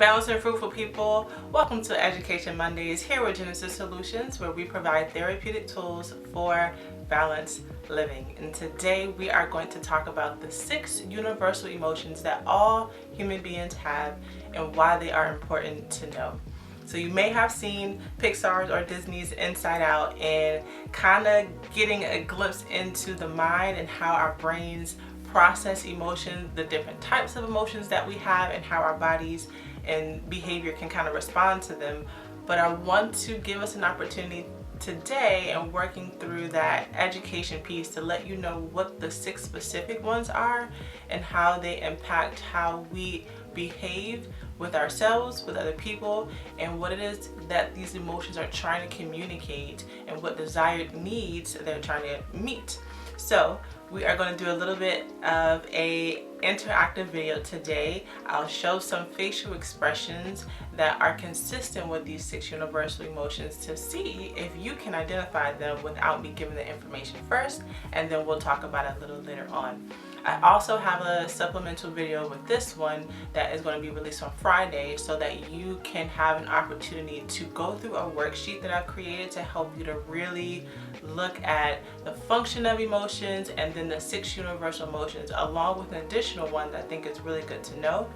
balanced and fruitful people. Welcome to Education Mondays here with Genesis Solutions, where we provide therapeutic tools for balanced living. And today we are going to talk about the 6 universal emotions that all human beings have and why they are important to know. So you may have seen Pixar's or Disney's Inside Out and kind of getting a glimpse into the mind and how our brains process emotions, the different types of emotions that we have, and how our bodies and behavior can kind of respond to them. But I want to give us an opportunity today and working through that education piece to let you know what the 6 specific ones are and how they impact how we behave with ourselves, with other people, and what it is that these emotions are trying to communicate and what desired needs they're trying to meet. So we are going to do a little bit of a interactive video today. I'll show some facial expressions that are consistent with these 6 universal emotions to see if you can identify them without me giving the information first, and then we'll talk about it a little later on. I also have a supplemental video with this one that is going to be released on Friday so that you can have an opportunity to go through a worksheet that I've created to help you to really look at the function of emotions and then the 6 universal emotions, along with an additional one that I think is really good to know,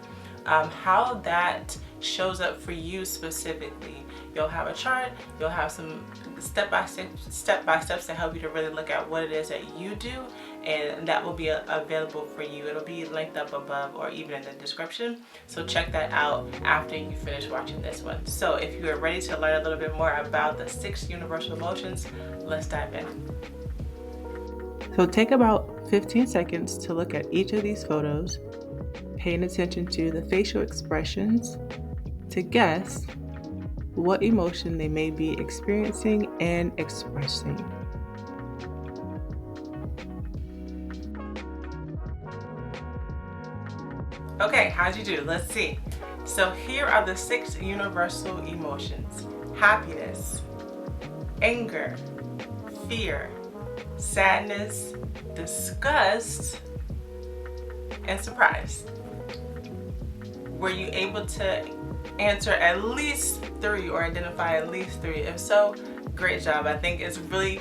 how that shows up for you specifically. You'll have a chart, you'll have some step-by-steps to help you to really look at what it is that you do, and that will be available for you. It'll be linked up above or even in the description, so check that out after you finish watching this one. So if you are ready to learn a little bit more about the 6 universal emotions, let's dive in. So take about 15 seconds to look at each of these photos, paying attention to the facial expressions to guess what emotion they may be experiencing and expressing. Okay, how'd you do? Let's see. So here are the 6 universal emotions: happiness, anger, fear, sadness, disgust, and surprise. Were you able to answer at least 3 or identify at least 3? If so, great job. I think it's really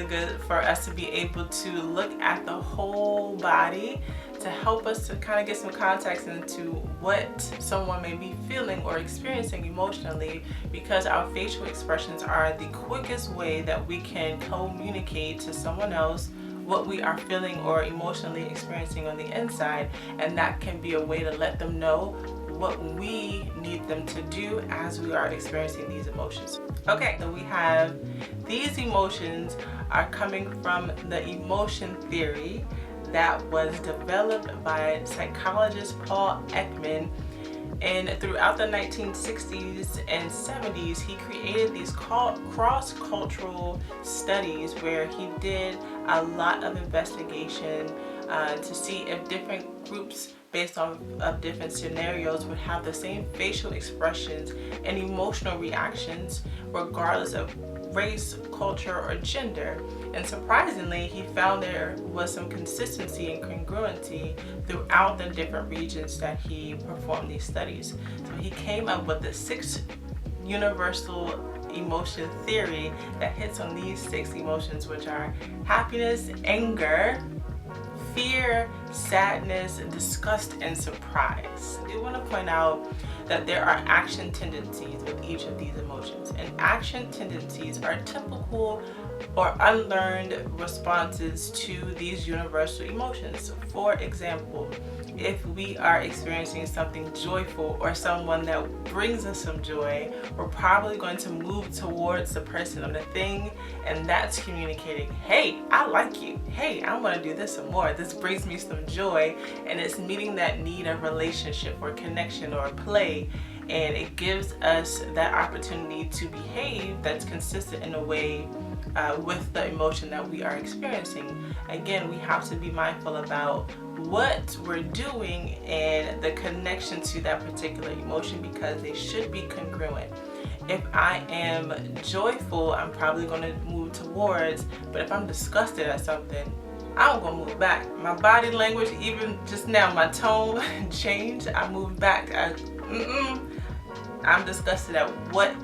good for us to be able to look at the whole body to help us to kind of get some context into what someone may be feeling or experiencing emotionally, because our facial expressions are the quickest way that we can communicate to someone else what we are feeling or emotionally experiencing on the inside, and that can be a way to let them know what we need them to do as we are experiencing these emotions. Okay, so we have these emotions are coming from the emotion theory that was developed by psychologist Paul Ekman. And throughout the 1960s and 70s, he created these cross-cultural studies where he did a lot of investigation to see if different groups based on different scenarios would have the same facial expressions and emotional reactions regardless of race, culture, or gender. And surprisingly, he found there was some consistency and congruency throughout the different regions that he performed these studies. So he came up with the 6 universal emotion theory that hits on these 6 emotions, which are happiness, anger, fear, sadness, disgust, and surprise. I do want to point out that there are action tendencies with each of these emotions, and action tendencies are typical or unlearned responses to these universal emotions. For example, if we are experiencing something joyful or someone that brings us some joy, we're probably going to move towards the person or the thing, and that's communicating, hey, I like you. Hey, I want to do this some more. This brings me some joy, and it's meeting that need of relationship or connection or play, and it gives us that opportunity to behave that's consistent in a way with the emotion that we are experiencing. Again, we have to be mindful about what we're doing and the connection to that particular emotion, because they should be congruent. If I am joyful, I'm probably going to move towards, but if I'm disgusted at something, I'm going to move back. My body language, even just now, my tone changed. I moved back. I'm disgusted at what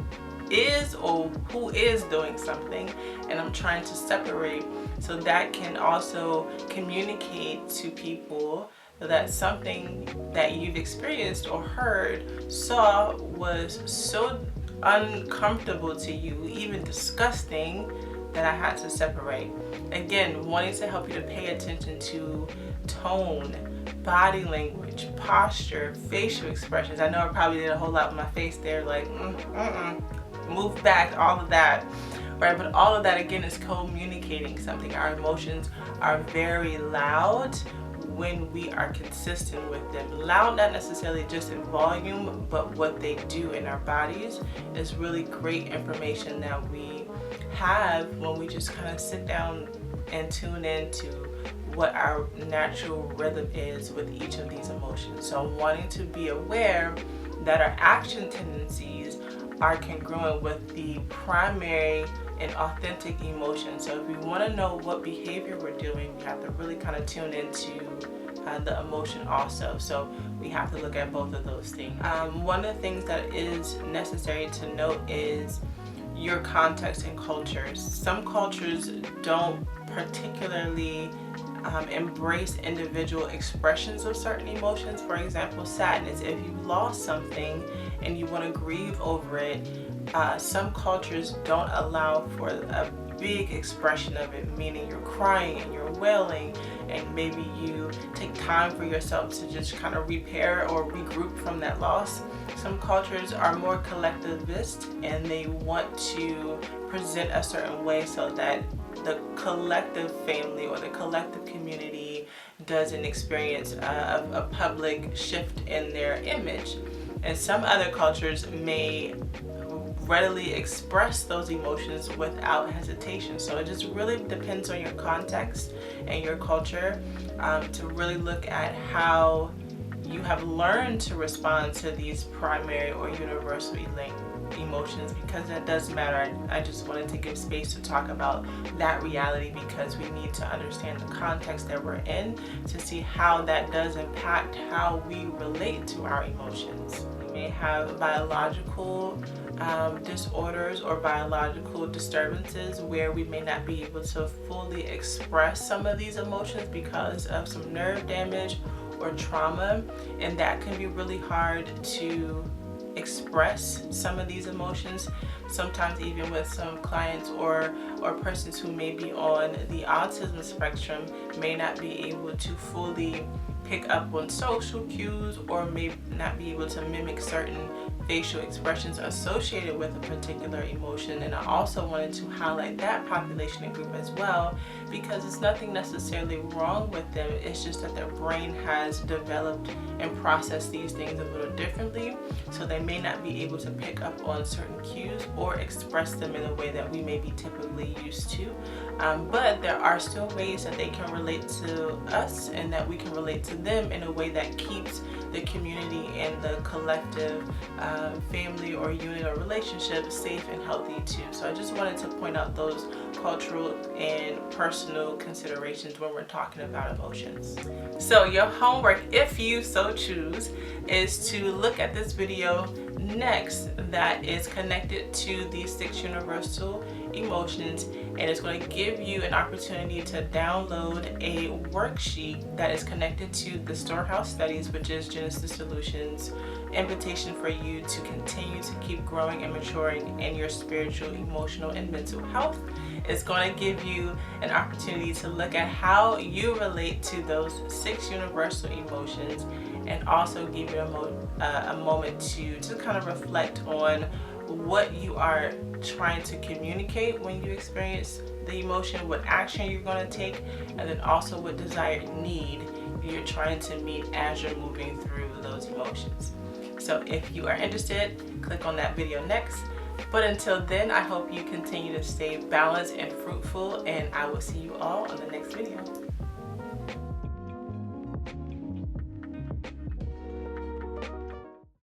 is or who is doing something, and I'm trying to separate so that can also communicate to people that something that you've experienced or heard, saw, was so uncomfortable to you, even disgusting, that I had to separate. Again, wanting to help you to pay attention to tone, body language, posture, facial expressions. I know I probably did a whole lot with my face there, like move back, all of that, right? But all of that again is communicating something. Our emotions are very loud when we are consistent with them. Loud, not necessarily just in volume, but what they do in our bodies is really great information that we have when we just kind of sit down and tune into what our natural rhythm is with each of these emotions. So wanting to be aware that our action tendencies are congruent with the primary and authentic emotion. So if we want to know what behavior we're doing, we have to really kind of tune into the emotion also. So we have to look at both of those things. One of the things that is necessary to note is your context and cultures. Some cultures don't particularly embrace individual expressions of certain emotions. For example, sadness. If you lost something and you want to grieve over it, some cultures don't allow for a big expression of it, meaning you're crying and you're wailing, and maybe you take time for yourself to just kind of repair or regroup from that loss. Some cultures are more collectivist and they want to present a certain way so that the collective family or the collective community doesn't experience a public shift in their image. And some other cultures may readily express those emotions without hesitation. So it just really depends on your context and your culture to really look at how you have learned to respond to these primary or universal emotions, because that does matter. I just wanted to give space to talk about that reality because we need to understand the context that we're in to see how that does impact how we relate to our emotions. We may have biological disorders or biological disturbances where we may not be able to fully express some of these emotions because of some nerve damage or trauma, and that can be really hard to express some of these emotions. Sometimes even with some clients or persons who may be on the autism spectrum may not be able to fully pick up on social cues or may not be able to mimic certain facial expressions associated with a particular emotion. And I also wanted to highlight that population and group as well, because it's nothing necessarily wrong with them, it's just that their brain has developed and processed these things a little differently, so they may not be able to pick up on certain cues or express them in a way that we may be typically used to. But there are still ways that they can relate to us and that we can relate to them in a way that keeps the community and the collective family or unit or relationship safe and healthy too. So I just wanted to point out those cultural and personal considerations when we're talking about emotions. So your homework, if you so choose, is to look at this video next that is connected to these 6 universal emotions, and it's going to give you an opportunity to download a worksheet that is connected to the Storehouse Studies, which is Genesis Solutions' invitation for you to continue to keep growing and maturing in your spiritual, emotional, and mental health. It's going to give you an opportunity to look at how you relate to those 6 universal emotions, and also give you a moment to kind of reflect on what you are trying to communicate when you experience the emotion, what action you're going to take, and then also what desired need you're trying to meet as you're moving through those emotions. So if you are interested, click on that video next. But until then, I hope you continue to stay balanced and fruitful, and I will see you all on the next video.